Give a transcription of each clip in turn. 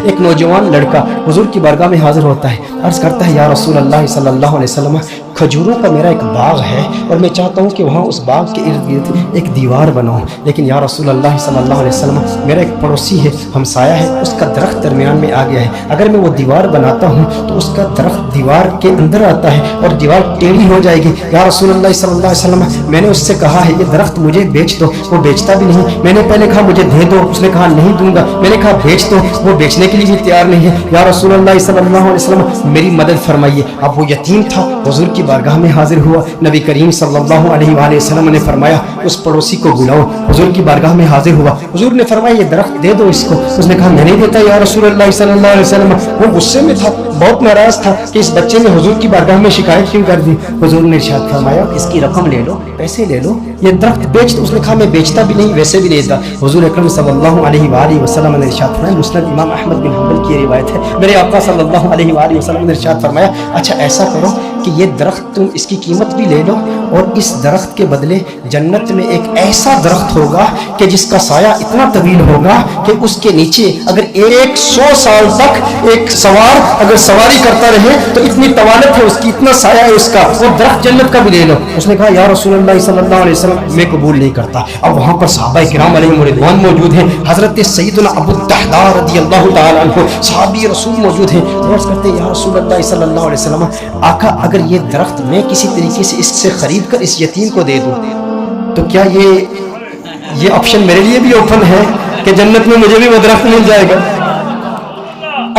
ایک نوجوان لڑکا حضور کی بارگاہ میں حاضر ہوتا ہے، عرض کرتا ہے یا رسول اللہ صلی اللہ علیہ وسلم کھجوروں کا میرا ایک باغ ہے اور میں چاہتا ہوں کہ وہاں اس باغ کے ارد گرد ایک دیوار بناؤں، لیکن یا رسول اللہ صلی اللہ علیہ وسلم میرا ایک پڑوسی ہے، ہمسایہ ہے، اس کا درخت درمیان میں آ گیا ہے، اگر میں وہ دیوار بناتا ہوں تو اس کا درخت دیوار کے اندر آتا ہے اور دیوار ٹیڑھی ہو جائے گی، یا رسول اللہ صلی اللہ علیہ وسلم میں نے اس سے کہا ہے یہ درخت مجھے بیچ دو، وہ بیچتا بھی نہیں، میں نے پہلے کہا مجھے دے دو، اس نے کہا نہیں دوں گا، میں نے کہا بیچ دو، وہ بیچنے کے لیے بھی تیار نہیں ہے، یا رسول اللہ صلی اللہ علیہ وسلم میری مدد فرمائیے۔ اب وہ یتیم تھا، حضور کی بارگاہ میں حاضر ہوا، نبی کریم صلی اللہ علیہ وآلہ وسلم نے فرمایا اس پڑوسی کو بلاؤ، حضور کی بارگاہ میں حاضر ہوا، حضور نے فرمایا یہ درخت دے دو اس کو، اس نے کہا میں نہیں دیتا یا رسول اللہ صلی اللہ علیہ وسلم، وہ غصے میں تھا، بہت ناراض تھا کہ اس بچے نے حضور کی بارگاہ میں شکایت کیوں کر دی، حضور نے ارشاد فرمایا اس کی رقم لے لو، پیسے لے لو، یہ درخت بیچ دو، اس نے کہا میں بیچتا بھی نہیں ویسے بھی نہیں دیتا، حضور اکرم صلی اللہ علیہ وآلہ وسلم نے ارشاد فرمایا، مسند امام احمد بن حنبل کی روایت ہے، میرے آقا صلی اللہ علیہ وآلہ وسلم نے ارشاد فرمایا اچھا ایسا کرو کہ یہ درخت تم اس کی قیمت بھی لے لو اور اس درخت کے بدلے جنت میں ایک ایسا درخت ہوگا کہ جس کا سایہ اتنا طویل ہوگا کہ اس کے نیچے اگر 100 سال تک ایک سوار اگر سواری کرتا رہے تو اتنی طوالت ہے اس کی، اتنا سایہ ہے اس کا، وہ درخت جنت کا بھی لے لو، اس نے کہا یا رسول اللہ صلی اللہ علیہ وسلم میں قبول نہیں کرتا۔ اب وہاں پر صحابہ کرام علیہم رضوان موجود ہیں، حضرت سیدنا ابو الدحداء رضی اللہ تعالی عنہ صحابی رسول موجود ہیں، عرض کرتے ہیں یا رسول اللہ صلی اللہ علیہ وسلم آقا اگر یہ درخت میں کسی طریقے سے اس سے خرید کر اس یتیم کو دے دوں تو کیا یہ آپشن میرے لیے بھی اوپن ہے کہ جنت میں مجھے بھی وہ درخت مل جائے گا؟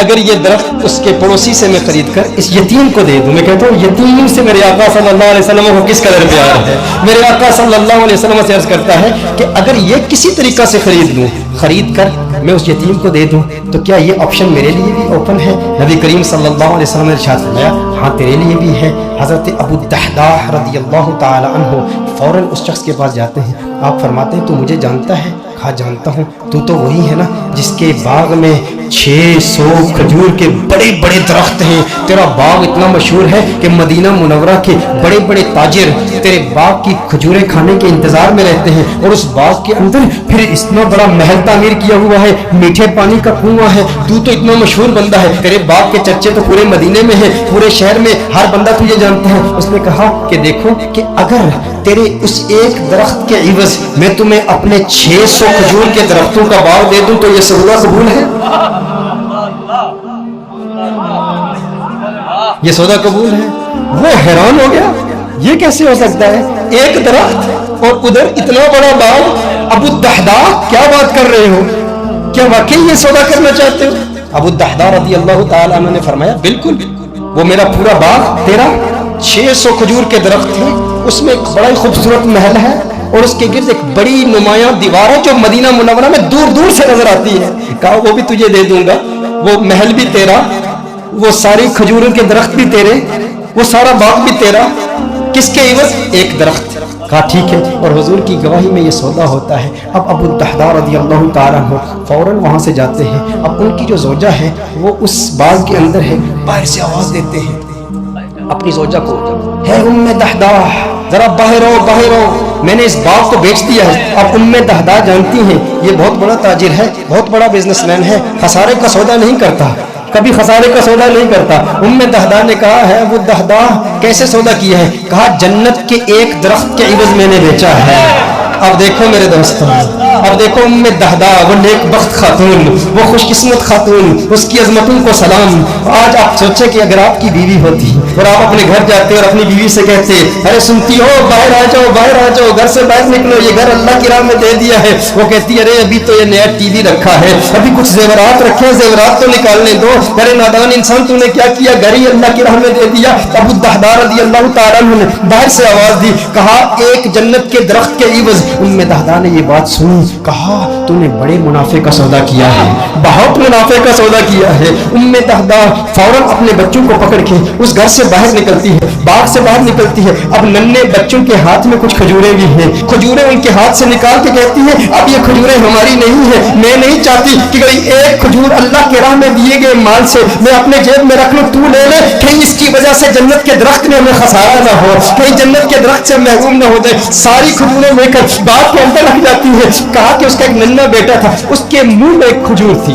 اگر یہ درخت اس کے پڑوسی سے میں خرید کر اس یتیم کو دے دوں، میں کہتا ہوں یتیم سے میرے آقا صلی اللہ علیہ وسلم کو کس قدر پیار ہے، میرے آقا صلی اللہ علیہ وسلم سے عرض کرتا ہے کہ اگر یہ کسی طریقہ سے خرید لوں، خرید کر میں اس یتیم کو دے دوں تو کیا یہ آپشن میرے لیے بھی اوپن ہے؟ نبی کریم صلی اللہ علیہ وسلم نے ارشاد فرمایا ہاں تیرے لیے بھی ہے۔ حضرت ابو الدحداء رضی اللہ تعالی عنہ فوراً اس شخص کے پاس جاتے ہیں، آپ فرماتے ہیں تو مجھے جانتا ہے؟ کہا جانتا ہوں، تو وہی ہے نا جس کے باغ میں 600 کھجور کے بڑے بڑے درخت ہیں، تیرا باغ اتنا مشہور ہے کہ مدینہ منورہ کے بڑے بڑے تاجر تیرے باغ کی کھجوریں کھانے کے انتظار میں رہتے ہیں، اور اس باغ کے اندر پھر اتنا بڑا محل تعمیر کیا ہوا ہے، میٹھے پانی کا کنواں ہے، تو اتنا مشہور بندہ ہے، تیرے باغ کے چرچے تو پورے مدینے میں ہیں، پورے شہر میں ہر بندہ تجھے جانتا ہے۔ اس نے کہا کہ دیکھو کہ اگر تیرے اس ایک درخت کے عوض میں تمہیں اپنے 600 کھجور کے درختوں کا باغ دے دوں تو یہ سودا قبول ہے؟ یہ سودا قبول ہے؟ وہ حیران ہو گیا، یہ کیسے ہو سکتا ہے؟ ایک درخت اور ادھر اتنا بڑا باغ، ابو الدحداء کیا بات کر رہے ہو؟ کیا واقعی یہ سودا کرنا چاہتے ہو؟ ابو الدحداء رضی اللہ تعالی عنہ نے فرمایا بالکل، وہ میرا پورا باغ تیرا 600 کھجور کے درخت ہیں، اس میں ایک بڑا ہی خوبصورت محل ہے اور اس کے گرد ایک بڑی نمایاں دیوار ہے جو مدینہ منورہ میں دور دور سے نظر آتی ہے، کہا وہ بھی تجھے دے دوں گا، وہ محل بھی تیرا، وہ ساری کھجوروں کے درخت بھی تیرے، وہ سارا باغ بھی تیرا، کس کے عوض؟ ایک درخت۔ کہا ٹھیک ہے، اور حضور کی گواہی میں یہ سودا ہوتا ہے۔ اب ابو الدحداء رضی اللہ تعالیٰ عنہ فوراً وہاں سے جاتے ہیں، اب ان کی جو زوجہ ہے وہ اس باغ کے اندر ہے، باہر سے آواز دیتے ہیں اپنی زوجہ کو، ہے ام دحداء ذرا باہر ہو باہر ہو، میں نے اس باغ کو بیچ دیا ہے۔ اب ام دحداء جانتی ہیں یہ بہت بڑا تاجر ہے، بہت بڑا بزنس مین ہے، خسارے کا سودا نہیں کرتا، کبھی خسارے کا سودا نہیں کرتا۔ ام دحداء نے کہا ہے وہ دحداء کیسے سودا کیا ہے؟ کہا جنت کے ایک درخت کے عوض میں نے بیچا ہے۔ اب دیکھو میرے دوستوں، اب دیکھو ام دحداء وہ نیک بخت خاتون، وہ خوش قسمت خاتون، اس کی عظمتوں کو سلام۔ آج آپ سوچیں کہ اگر آپ کی بیوی ہوتی اور آپ اپنے گھر جاتے اور اپنی بیوی سے کہتے ارے سنتی ہو باہر آ جاؤ باہر آ جاؤ، گھر سے باہر نکلو، یہ گھر اللہ کی راہ میں دے دیا ہے، وہ کہتی ارے ابھی تو یہ نیا ٹی وی رکھا ہے، ابھی کچھ زیورات رکھے ہیں، زیورات تو نکالنے دو، ارے نادان انسان تو نے کیا کیا، گھر ہی اللہ کی راہ میں دے دیا۔ ابو الدحداء رضی اللہ تعالیٰ عنہ نے باہر سے آواز دی، کہا ایک جنت کے درخت کے عوض۔ ام دحداء نے یہ بات سنی، کہا تو نے بڑے منافع کا سودا کیا ہے، بہت منافع کا سودا کیا ہے۔ ام دحداء فوراً اپنے بچوں کو پکڑ کے اس گھر سے باہر نکلتی ہے، باغ سے باہر نکلتی ہے، اب ننھے بچوں کے ہاتھ میں کچھ کھجوریں بھی ہیں، کھجوریں ان کے ہاتھ سے نکال کے کہتی ہے اب یہ کھجوریں ہماری نہیں ہیں، میں نہیں چاہتی کہ کوئی ایک کھجور اللہ کے راہ میں دیے گئے مال سے میں اپنے جیب میں رکھ لوں، تو لے لے، کہیں اس کی وجہ سے جنت کے درخت میں ہمیں خسارہ نہ ہو، کہیں جنت کے درخت سے محروم نہ ہو جائے۔ ساری کھجوریں لے کر باغ کے اندر رکھ جاتی ہے۔ کہا کہ اس کا ایک ننھا بیٹا تھا، اس کے منہ میں ایک کھجور تھی،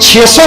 600